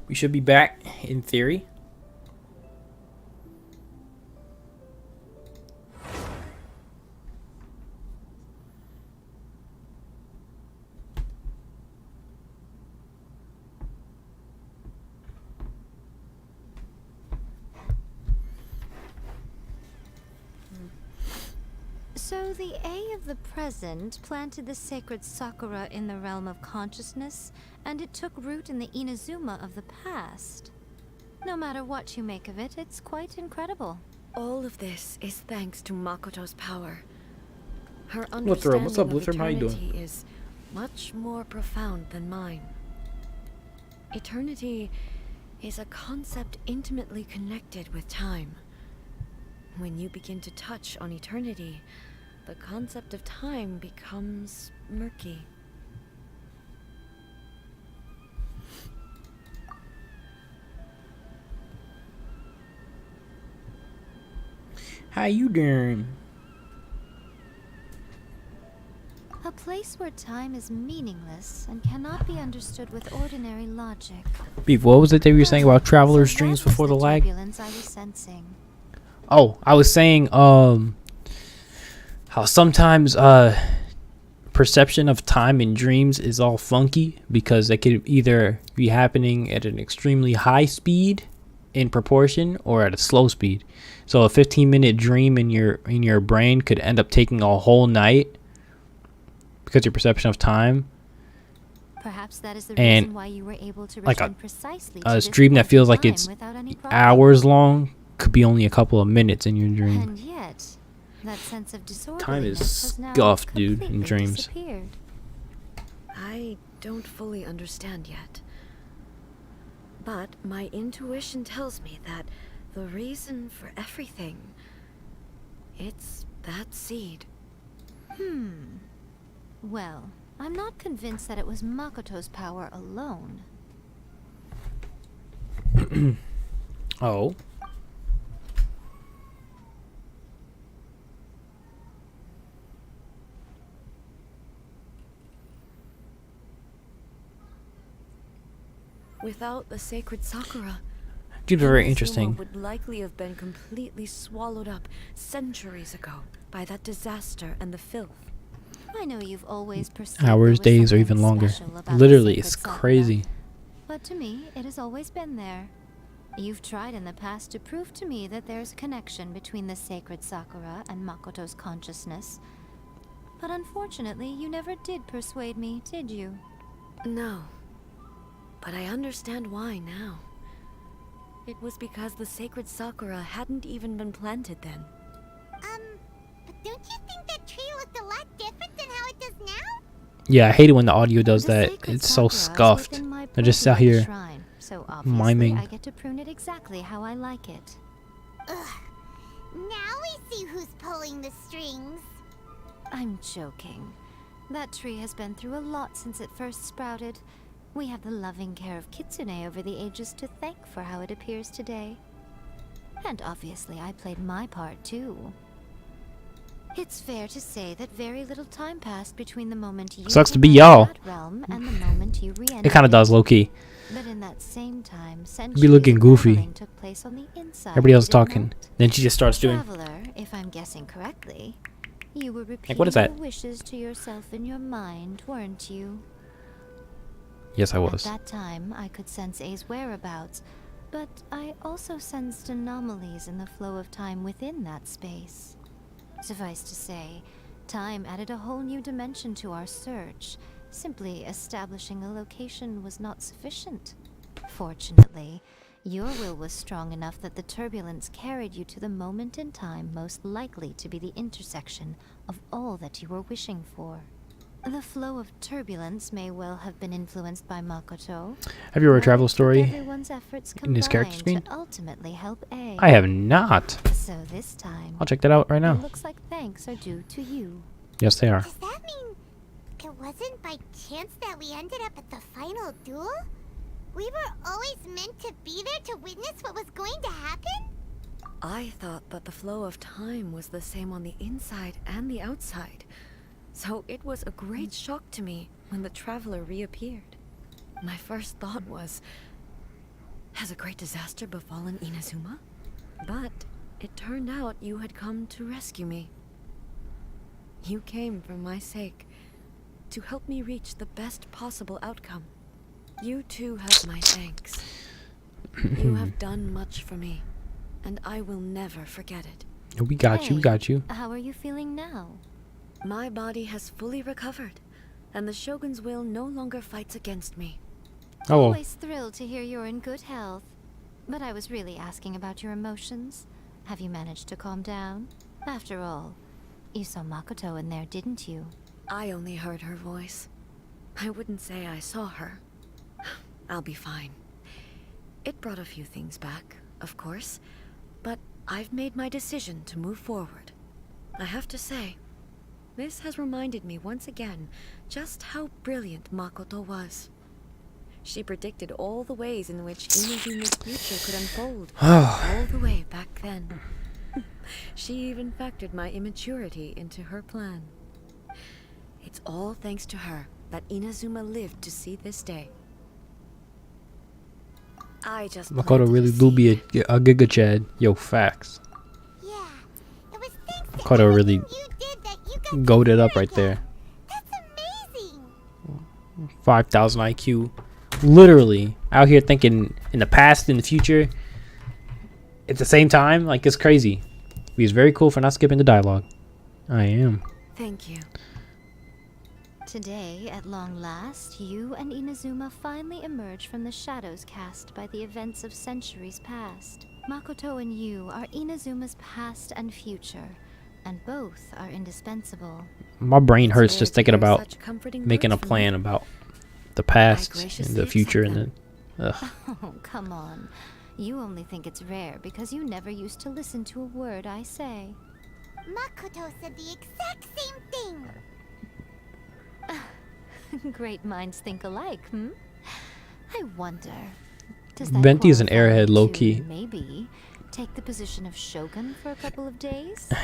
We should be back in theory. So the A of the present planted the sacred Sakura in the realm of consciousness, and it took root in the Inazuma of the past. No matter what you make of it, it's quite incredible. All of this is thanks to Makoto's power. Her What's up? What's up, understanding of Lutheran? How you doing? eternity is much more profound than mine. Eternity is a concept intimately connected with time. When you begin to touch on eternity, the concept of time becomes murky. How you doing? A place where time is meaningless and cannot be understood with ordinary logic. Beef, what was it that you were saying about traveler's So that dreams was before the lag? turbulence I was sensing. Oh, I was saying how sometimes perception of time in dreams is all funky because they could either be happening at an extremely high speed in proportion or at a slow speed. So a 15-minute dream in your brain could end up taking a whole night because your perception of time. Perhaps that is the And reason why you were able to like return precisely a to this dream that point in feels like time it's without any problem. hours long could be only a couple of minutes in your dream. And yet, that sense of disorderliness Time is has now scuffed, dude, in completely dreams. disappeared. I don't fully understand yet. But my intuition tells me that the reason for everything, it's that seed. Well, I'm not convinced that it was Makoto's power alone. Oh. Without the sacred Sakura, Dreams are very Inazuma interesting. would likely have been completely swallowed up centuries ago by that disaster and the filth. I know you've always perceived Hours, there was days, or something even longer. special about the Literally, sacred it's Sakura, crazy. But to me, it has always been there. You've tried in the past to prove to me that there's a connection between the sacred Sakura and Makoto's consciousness. But unfortunately, you never did persuade me, did you? No. But I understand why now. It was because the sacred Sakura hadn't even been planted then. But don't you think that tree looked a lot different than how it does now? Yeah, I hate it when the audio does The that. sacred It's so Sakura is scuffed. within my I just purview sat at the here shrine, so obviously miming. I get to prune it exactly how I like it. Ugh. Now we see who's pulling the strings. I'm joking. That tree has been through a lot since it first sprouted. We have the loving care of Kitsune over the ages to thank for how it appears today. And obviously I played my part too. It's fair to say that very little time passed between the moment you Sucks to came be out of y'all. that realm and the moment you re-entered It kind of does, low key. But in that same time, Be looking centuries of goofy. traveling took place on the inside. Everybody else did it talking. not? Then she just starts doing. Traveler, if I'm guessing correctly, you were repeating what is that? your wishes to yourself in your mind, weren't you? Yes, I was. At that time, I could sense A's whereabouts, but I also sensed anomalies in the flow of time within that space. Suffice to say, time added a whole new dimension to our search. Simply establishing a location was not sufficient. Fortunately, your will was strong enough that the turbulence carried you to the moment in time most likely to be the intersection of all that you were wishing for. The flow of turbulence may well have been influenced by Makoto. Have you ever but travel it took story everyone's efforts in this character combined screen? to ultimately help A. I have not. So this time, I'll check that out right it now. looks like thanks are due to you. Yes, they are. Does that mean it wasn't by chance that we ended up at the final duel? We were always meant to be there to witness what was going to happen? I thought that the flow of time was the same on the inside and the outside. So it was a great shock to me when the traveler reappeared. My first thought was, Has a great disaster befallen Inazuma? But it turned out you had come to rescue me. You came for my sake, to help me reach the best possible outcome. You too have my thanks. You have done much for me, and I will never forget it. We got you. We got you. How are you feeling now? My body has fully recovered, and the Shogun's will no longer fights against me. Oh, Always thrilled to hear you're in good health. But I was really asking about your emotions. Have you managed to calm down? After all, you saw Makoto in there, didn't you? I only heard her voice. I wouldn't say I saw her. I'll be fine. It brought a few things back, of course, but I've made my decision to move forward. I have to say, this has reminded me once again just how brilliant Makoto was. She predicted all the ways in which Inazuma's future could unfold, all the way back then. She even factored my immaturity into her plan. It's all thanks to her that Inazuma lived to see this day. I just Makoto really do be a Giga Chad. Yo, facts. Yeah, it was thanks to Makoto really everything you did that you got goated to up hear right again. there. That's amazing. 5,000 IQ. Literally out here thinking in the past, in the future, at the same time. Like, it's crazy. He's very cool for not skipping the dialogue. I am. Thank you. Today, at long last, you and Inazuma finally emerge from the shadows cast by the events of centuries past. Makoto and you are Inazuma's past and future, and both are indispensable. My brain hurts It's just rare to thinking hear about such comforting making a words from plan you. about the past and graciously the future and accept then. Ugh. Oh, come on. You only think it's rare because you never used to listen to a word I say. Makoto said the exact same thing. Great minds think alike, hmm? I wonder, does that Venti is an qualify airhead, you low-key. to maybe take the position of Shogun for a couple of days? Or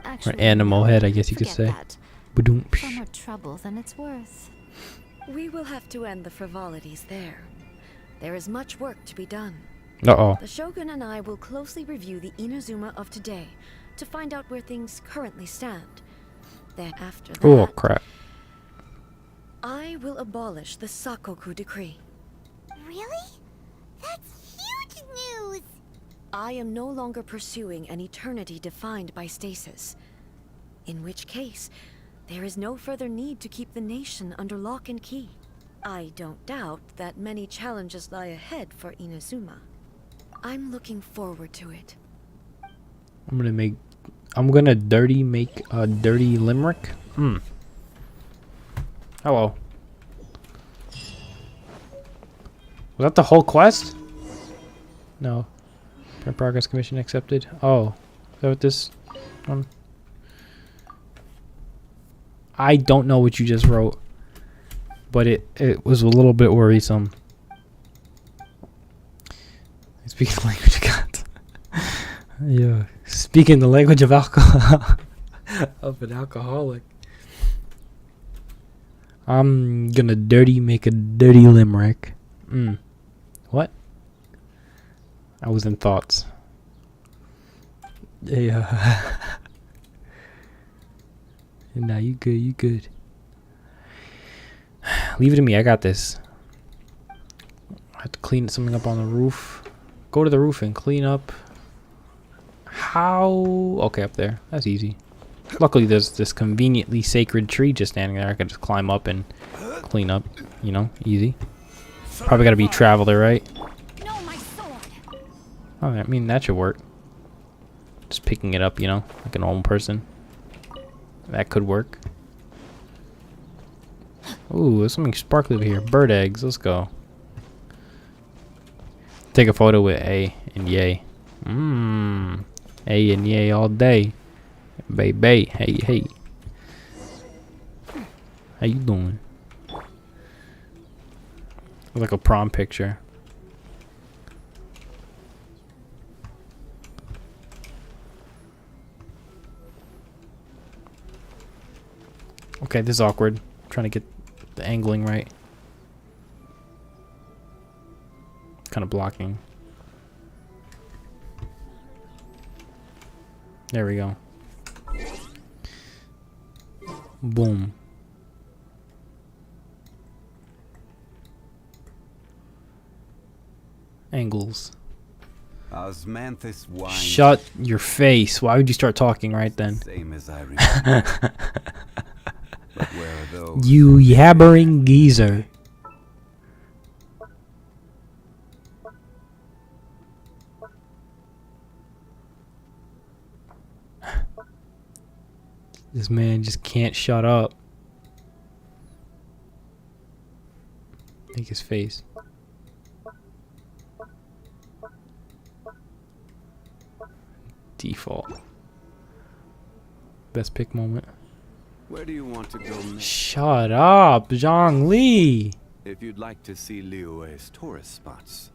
Actually, animal no, head, I guess you could forget say. that. Ba-doom. Far more trouble than it's worth. We will have to end the frivolities there. There is much work to be done. Uh-oh. The Shogun and I will closely review the Inazuma of today to find out where things currently stand. Then after that, Oh, crap. I will abolish the Sakoku decree. Really? That's huge news. I am no longer pursuing an eternity defined by stasis. In which case, there is no further need to keep the nation under lock and key. I don't doubt that many challenges lie ahead for Inazuma. I'm looking forward to it. I'm gonna make a dirty limerick. Hello. Was that the whole quest? No. Progress commission accepted. Oh. Is that what this one? I don't know what you just wrote, but it was a little bit worrisome. Speaking the language of God. Yeah. Speaking the language of alcohol. Of an alcoholic. I'm gonna make a dirty limerick. What? I was in thoughts. Yeah. Nah, you good, you good. Leave it to me, I got this. I have to clean something up on the roof. Go to the roof and clean up. How? Okay, up there. That's easy. Luckily, there's this conveniently sacred tree just standing there. I can just climb up and clean up. You know, easy. Probably gotta be traveler, right? No, my sword. Oh, I mean, that should work. Just picking it up, you know, like a normal person. That could work. Ooh, there's something sparkly over here. Bird eggs. Let's go. Take a photo with A and yay. A and yay all day. Baby. Hey, hey. How you doing? Like a prom picture. Okay, this is awkward. I'm trying to get the angling right. kind of blocking. There we go. Boom. Angles. Osmanthus wine. Shut your face. Why would you start talking right then? Same as I remember. But where are those? You yabbering geezer. This man just can't shut up. Make his face. Default. Best pick moment. Where do you want to go next? Shut up, Zhang Li. If you'd like to see Liyue's tourist spots,